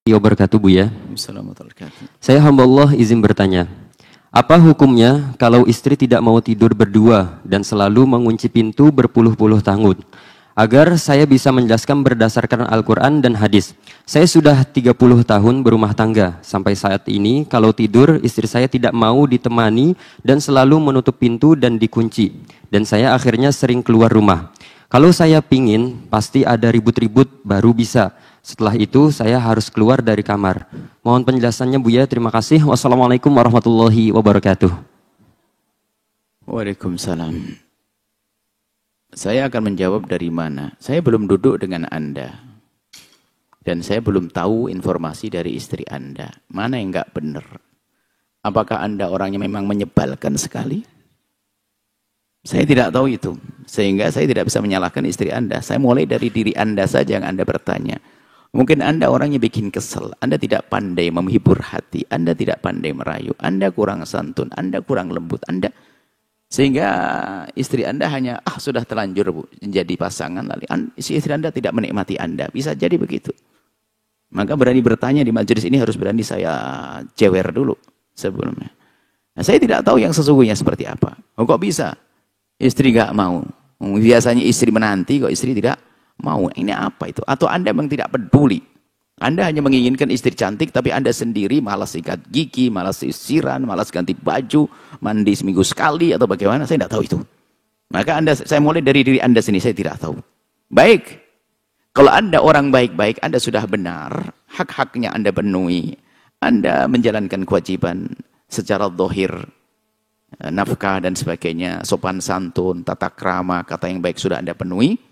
Wabarakatuh, Bu ya. Assalamualaikum warahmatullahi wabarakatuh. Saya hamba Allah izin bertanya. Apa hukumnya kalau istri tidak mau tidur berdua dan selalu mengunci pintu berpuluh-puluh tahun? Agar saya bisa menjelaskan berdasarkan Al-Quran dan hadis. Saya sudah 30 tahun berumah tangga. Sampai saat ini kalau tidur istri saya tidak mau ditemani dan selalu menutup pintu dan dikunci. Dan saya akhirnya sering keluar rumah. Kalau saya pingin pasti ada ribut-ribut baru bisa. Setelah itu saya harus keluar dari kamar. Mohon penjelasannya Buya, terima kasih. Wassalamualaikum warahmatullahi wabarakatuh. Waalaikumsalam. Saya akan menjawab dari mana. Saya belum duduk dengan Anda. Dan saya belum tahu informasi dari istri Anda. Mana yang enggak benar? Apakah Anda orangnya memang menyebalkan sekali? Saya tidak tahu itu. Sehingga saya tidak bisa menyalahkan istri Anda. Saya mulai dari diri Anda saja yang Anda bertanya. Mungkin Anda orangnya bikin kesel. Anda tidak pandai menghibur hati. Anda tidak pandai merayu. Anda kurang santun. Anda kurang lembut. Sehingga istri Anda hanya, sudah terlanjur Bu, menjadi pasangan. Lalu istri Anda tidak menikmati Anda. Bisa jadi begitu. Maka berani bertanya di majelis ini harus berani saya jewer dulu sebelumnya. Nah, saya tidak tahu yang sesungguhnya seperti apa. Kok bisa? Istri gak mau. Biasanya istri menanti, kok istri tidak mau. Ini apa itu? Atau Anda memang tidak peduli. Anda hanya menginginkan istri cantik, tapi Anda sendiri malas sikat gigi, malas sisiran, malas ganti baju, mandi seminggu sekali, atau bagaimana, saya tidak tahu itu. Maka saya mulai dari diri Anda sendiri, saya tidak tahu. Baik, kalau Anda orang baik-baik, Anda sudah benar, hak-haknya Anda penuhi, Anda menjalankan kewajiban secara zahir, nafkah dan sebagainya, sopan santun, tata krama, kata yang baik sudah Anda penuhi.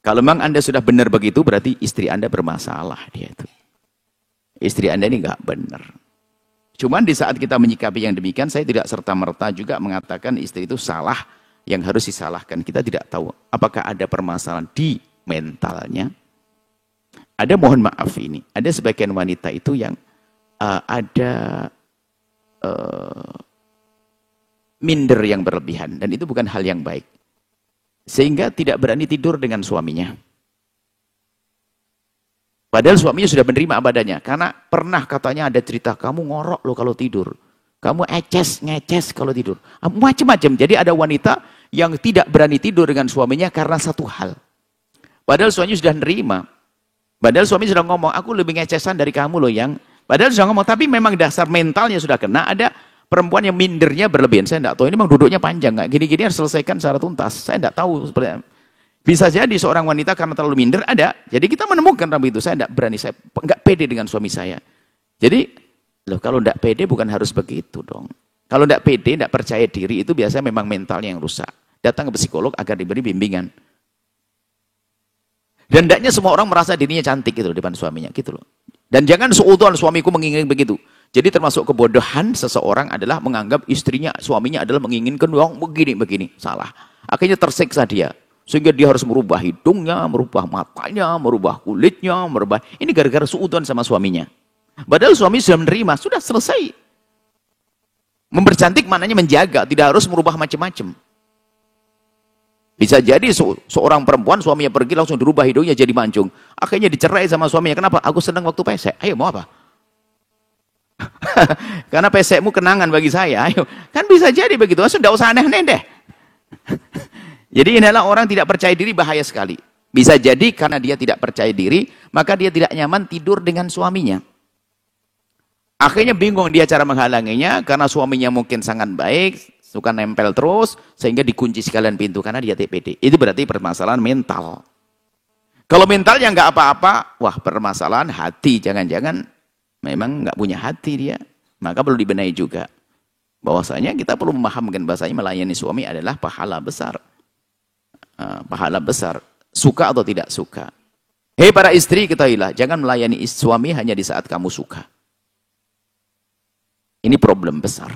Kalau memang Anda sudah benar begitu, berarti istri Anda bermasalah dia itu. Istri Anda ini enggak benar. Cuman di saat kita menyikapi yang demikian, saya tidak serta-merta juga mengatakan istri itu salah yang harus disalahkan. Kita tidak tahu apakah ada permasalahan di mentalnya. Ada, mohon maaf ini, ada sebagian wanita itu yang ada minder yang berlebihan, dan itu bukan hal yang baik. Sehingga tidak berani tidur dengan suaminya. Padahal suaminya sudah menerima badannya. Karena pernah katanya ada cerita, kamu ngorok loh kalau tidur. Kamu ngeces kalau tidur. Macam-macam. Jadi ada wanita yang tidak berani tidur dengan suaminya karena satu hal. Padahal suaminya sudah menerima. Padahal suami sudah ngomong, aku lebih ngecesan dari kamu loh yang. Padahal sudah ngomong, tapi memang dasar mentalnya sudah kena. Ada perempuan yang mindernya berlebihan. Saya tidak tahu, ini memang duduknya panjang. Nggak gini-gini harus selesaikan secara tuntas. Saya tidak tahu. Bisa jadi seorang wanita karena terlalu minder, ada. Jadi kita menemukan itu. Saya tidak berani, saya nggak pede dengan suami saya. Jadi, loh, kalau tidak pede bukan harus begitu dong. Kalau tidak pede, tidak percaya diri, itu biasanya memang mentalnya yang rusak. Datang ke psikolog agar diberi bimbingan. Dan tidaknya semua orang merasa dirinya cantik gitu loh, depan suaminya. Gitu loh. Dan jangan seudon suamiku menginginkan begitu. Jadi termasuk kebodohan seseorang adalah menganggap istrinya, suaminya adalah menginginkan begini. Salah. Akhirnya tersiksa dia. Sehingga dia harus merubah hidungnya, merubah matanya, merubah kulitnya, merubah. Ini gara-gara suudon sama suaminya. Padahal suami sudah menerima, sudah selesai. Mempercantik maknanya menjaga, tidak harus merubah macam-macam. Bisa jadi seorang perempuan suaminya pergi langsung dirubah hidungnya jadi mancung. Akhirnya dicerai sama suaminya. Kenapa? Aku senang waktu pesek. Ayo mau apa? Karena pesekmu kenangan bagi saya. Ayo, kan bisa jadi begitu. Sudah usah aneh-aneh deh. Jadi inilah orang tidak percaya diri, bahaya sekali. Bisa jadi karena dia tidak percaya diri, maka dia tidak nyaman tidur dengan suaminya. Akhirnya bingung dia cara menghalanginya, karena suaminya mungkin sangat baik, suka nempel terus, sehingga dikunci sekalian pintu karena dia TPD. Itu berarti permasalahan mental. Kalau mentalnya nggak apa-apa, wah permasalahan hati, jangan-jangan memang nggak punya hati dia, maka perlu dibenahi juga. Bahwasanya kita perlu memahamkan bahasanya melayani suami adalah pahala besar. Pahala besar, suka atau tidak suka. Hei para istri, ketahuilah, jangan melayani suami hanya di saat kamu suka. Ini problem besar.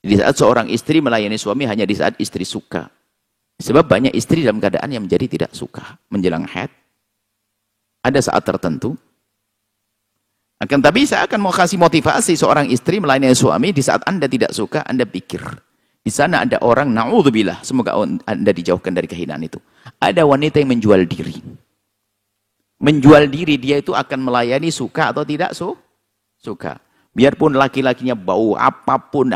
Di saat seorang istri melayani suami hanya di saat istri suka. Sebab banyak istri dalam keadaan yang menjadi tidak suka. Menjelang haid, ada saat tertentu. Tapi saya akan mau kasih motivasi seorang istri melayani suami di saat Anda tidak suka, Anda pikir. Di sana ada orang, na'udzubillah, semoga Anda dijauhkan dari kehinaan itu. Ada wanita yang menjual diri. menjual diri, dia itu akan melayani suka atau tidak suka. Biarpun laki-lakinya bau apapun,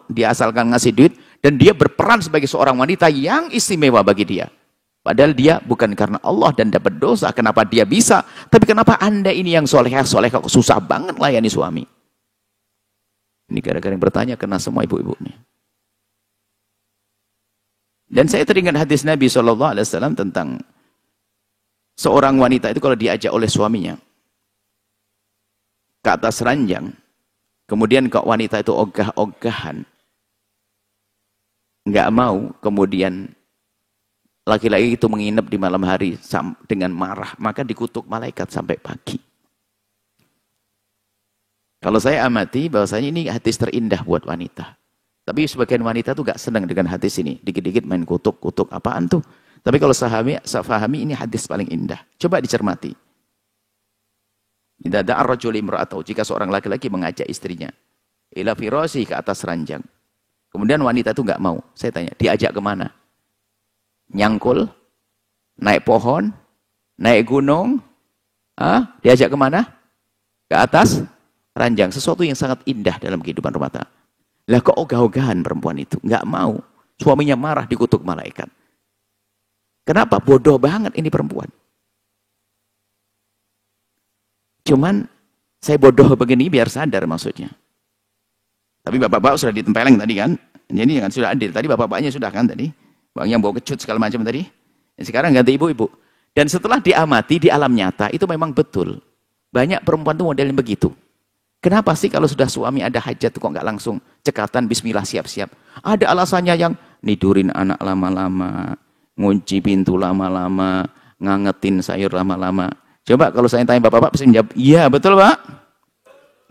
dia asalkan ngasih duit, dan dia berperan sebagai seorang wanita yang istimewa bagi dia. Padahal dia bukan karena Allah dan dapat dosa, kenapa dia bisa? Tapi kenapa Anda ini yang solehah kok susah banget layani suami? Ini gara-gara yang bertanya kena semua ibu-ibu nih. Dan saya teringat hadis Nabi SAW tentang seorang wanita itu kalau diajak oleh suaminya ke atas ranjang, kemudian kok wanita itu ogah-ogahan, nggak mau, kemudian laki-laki itu menginap di malam hari dengan marah, maka dikutuk malaikat sampai pagi. Kalau saya amati bahwasanya ini hadis terindah buat wanita. Tapi sebagian wanita tuh gak senang dengan hadis ini. Dikit-dikit main kutuk-kutuk apaan tuh. Tapi kalau saya fahami ini hadis paling indah. Coba dicermati. Idza da'a ar-rajulu imra'atahu, jika seorang laki-laki mengajak istrinya ila firasyi, ke atas ranjang. Kemudian wanita itu nggak mau. Saya tanya, diajak kemana? Nyangkul? Naik pohon? Naik gunung? Diajak kemana? Ke atas ranjang. Sesuatu yang sangat indah dalam kehidupan rumah tangga. Lah kok ogah-ogahan perempuan itu? Nggak mau. Suaminya marah, dikutuk malaikat. Kenapa? Bodoh banget ini perempuan. Cuman saya bodoh begini biar sadar maksudnya. Tapi bapak-bapak sudah ditempeleng tadi kan. Jadi kan sudah adil. Tadi bapak-bapaknya sudah kan tadi. Bang yang bawa kecut segala macam tadi. Sekarang ganti ibu-ibu. Dan setelah diamati di alam nyata itu memang betul. Banyak perempuan tuh modelnya begitu. Kenapa sih kalau sudah suami ada hajat kok nggak langsung cekatan bismillah siap-siap? Ada alasannya yang nidurin anak lama-lama, ngunci pintu lama-lama, ngangetin sayur lama-lama. Coba kalau saya tanya bapak-bapak pasti menjawab, iya betul pak.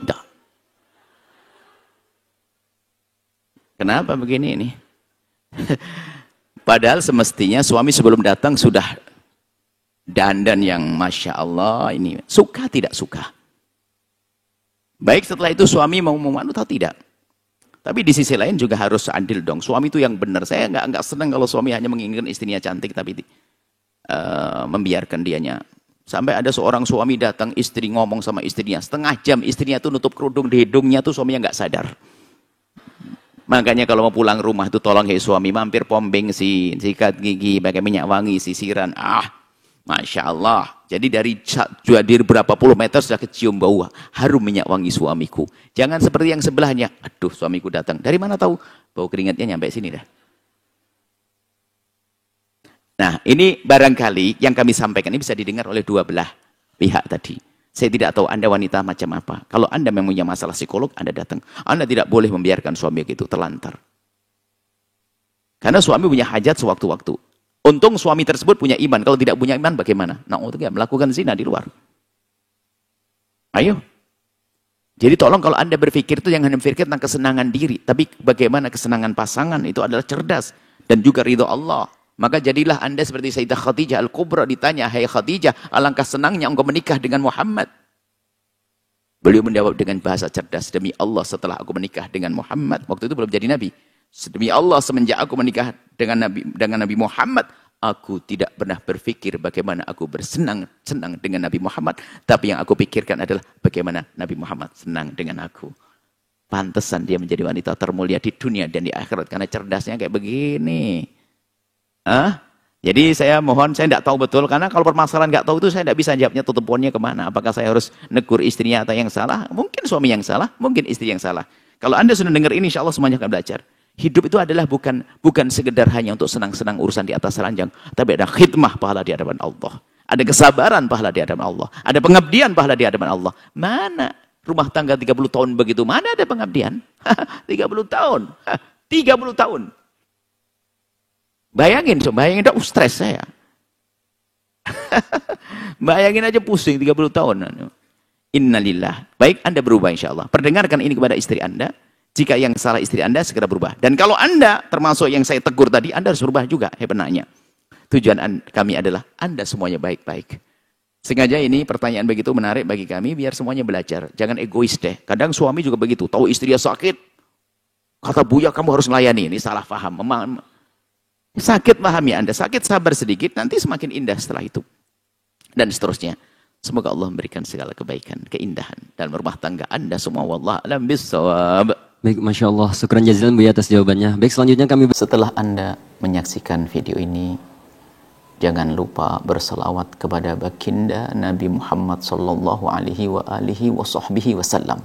Dah. Kenapa begini ini? Padahal semestinya suami sebelum datang sudah dandan yang Masya Allah ini. Suka tidak suka? Baik setelah itu suami mau memanut atau tidak. Tapi di sisi lain juga harus adil dong. Suami itu yang benar. Saya nggak senang kalau suami hanya menginginkan istrinya cantik tapi membiarkan dianya. Sampai ada seorang suami datang, istri ngomong sama istrinya setengah jam, istrinya tuh nutup kerudung di hidungnya tuh suaminya nggak sadar. Makanya kalau mau pulang rumah tuh tolong suami mampir pom bensin, sikat gigi, pakai minyak wangi, sisiran. Masya Allah. Jadi dari berapa puluh meter sudah kecium bau harum minyak wangi suamiku. Jangan seperti yang sebelahnya. Aduh, suamiku datang. Dari mana tahu? Bau keringatnya nyampe sini dah. Nah, ini barangkali yang kami sampaikan ini bisa didengar oleh dua belah pihak tadi. Saya tidak tahu Anda wanita macam apa. Kalau Anda memang punya masalah psikolog, Anda datang. Anda tidak boleh membiarkan suami begitu terlantar. Karena suami punya hajat sewaktu-waktu. Untung suami tersebut punya iman. Kalau tidak punya iman bagaimana? Nah, untuk melakukan zina di luar. Ayo. Jadi tolong kalau Anda berpikir itu jangan berpikir tentang kesenangan diri. Tapi bagaimana kesenangan pasangan itu adalah cerdas. Dan juga ridho Allah. Maka jadilah Anda seperti Sayyidah Khadijah Al-Kubra ditanya, hai Khadijah, alangkah senangnya engkau menikah dengan Muhammad. Beliau menjawab dengan bahasa cerdas, demi Allah setelah aku menikah dengan Muhammad. Waktu itu belum jadi Nabi. Demi Allah semenjak aku menikah dengan Nabi Muhammad, aku tidak pernah berpikir bagaimana aku bersenang-senang dengan Nabi Muhammad. Tapi yang aku pikirkan adalah bagaimana Nabi Muhammad senang dengan aku. Pantesan dia menjadi wanita termulia di dunia dan di akhirat. Karena cerdasnya kayak begini. Jadi saya mohon, saya tidak tahu betul. Karena kalau permasalahan tidak tahu itu saya tidak bisa jawabnya tutup poinnya kemana. Apakah saya harus negur istrinya atau yang salah? Mungkin suami yang salah, mungkin istri yang salah. Kalau Anda sudah dengar ini, insya Allah semuanya akan belajar. Hidup itu adalah bukan sekedar hanya untuk senang-senang urusan di atas ranjang. Tapi ada khidmah pahala di hadapan Allah. Ada kesabaran pahala di hadapan Allah. Ada pengabdian pahala di hadapan Allah. Mana rumah tangga 30 tahun begitu? Mana ada pengabdian? 30 tahun. 30 tahun. Bayangin dah stres saya. Bayangin aja pusing 30 tahun. Innalillah. Baik, Anda berubah insya Allah. Perdengarkan ini kepada istri Anda. Jika yang salah istri Anda, segera berubah. Dan kalau Anda, termasuk yang saya tegur tadi, Anda harus berubah juga. Benarnya. Tujuan kami adalah Anda semuanya baik-baik. Sengaja ini pertanyaan begitu menarik bagi kami, biar semuanya belajar. Jangan egois deh. Kadang suami juga begitu. Tahu istrinya sakit, kata Buya kamu harus melayani. Ini salah paham. Sakit pahami Anda. Sakit sabar sedikit, nanti semakin indah setelah itu. dan seterusnya. Semoga Allah memberikan segala kebaikan, keindahan dalam rumah tangga Anda semua. Wallahu a'lam bishawab. Baik, Masya Allah. Syukran jazilan Buya atas jawabannya. Baik, selanjutnya kami... Setelah Anda menyaksikan video ini, jangan lupa berselawat kepada baginda Nabi Muhammad sallallahu alaihi wa alihi wa sahbihi wasallam.